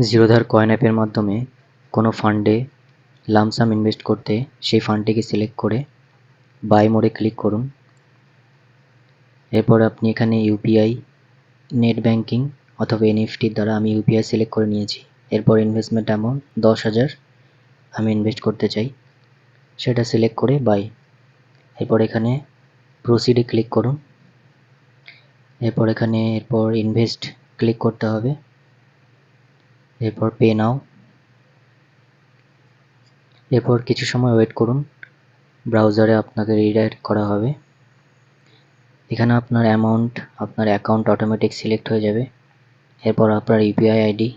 জিরোধার coin অ্যাপের মাধ্যমে কোনো ফান্ডে লামসাম ইনভেস্ট করতে সেই ফান্ডটিকে সিলেক্ট করে বাই মোডে ক্লিক করুন। এরপর আপনি এখানে ইউপিআই, নেট ব্যাঙ্কিং অথবা এনইএফটির দ্বারা আমি ইউপিআই সিলেক্ট করে নিয়েছি। এরপর ইনভেস্টমেন্ট অ্যামাউন্ট 10,000 আমি ইনভেস্ট করতে চাই, সেটা সিলেক্ট করে বাই। এরপর এখানে প্রসিডে ক্লিক করুন। এরপর ইনভেস্ট ক্লিক করতে হবে। এরপর পে নাও। এরপর কিছু সময় ওয়েট করুন, ব্রাউজারে আপনাকে রিডাইরেক্ট করা হবে। এখানে আপনার অ্যামাউন্ট, আপনার অ্যাকাউন্ট অটোমেটিক সিলেক্ট হয়ে যাবে। এরপর আপনার ইউপিআই আইডি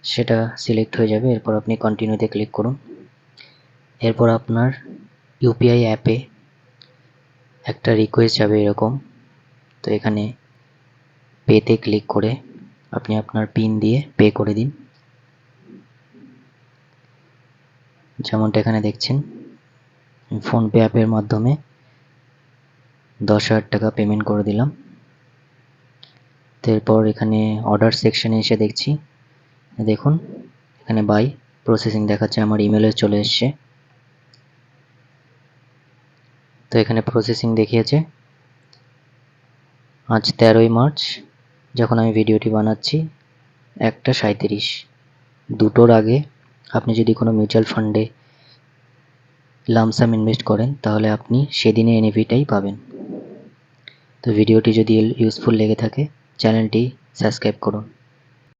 সেটা সিলেক্ট হয়ে যাবে। এরপর আপনি কন্টিনিউতে ক্লিক করুন। এরপর আপনার ইউপিআই অ্যাপে একটা রিকোয়েস্ট যাবে এরকম, তো এখানে পেতে ক্লিক করে আপনি আপনার পিন দিয়ে পে করে দিন। যেমনটা এখানে দেখছেন, ফোনপে অ্যাপের মাধ্যমে 10,000 টাকা পেমেন্ট করে দিলাম। এরপর এখানে অর্ডার সেকশনে এসে দেখছি, দেখুন এখানে বাই প্রসেসিং দেখাচ্ছে, আমার ইমেলে চলে এসছে। তো এখানে প্রসেসিং দেখিয়েছে। আজ 13ই মার্চ, যখন আমি ভিডিওটি বানাচ্ছি 1:37। দুটোর আগে আপনি যদি কোনো মিউচুয়াল ফান্ডে লামসাম ইনভেস্ট করেন তাহলে আপনি সেদিনে এনএফিটাই পাবেন। তো ভিডিওটি যদি ইউজফুল লেগে থাকে চ্যানেলটি সাবস্ক্রাইব করুন।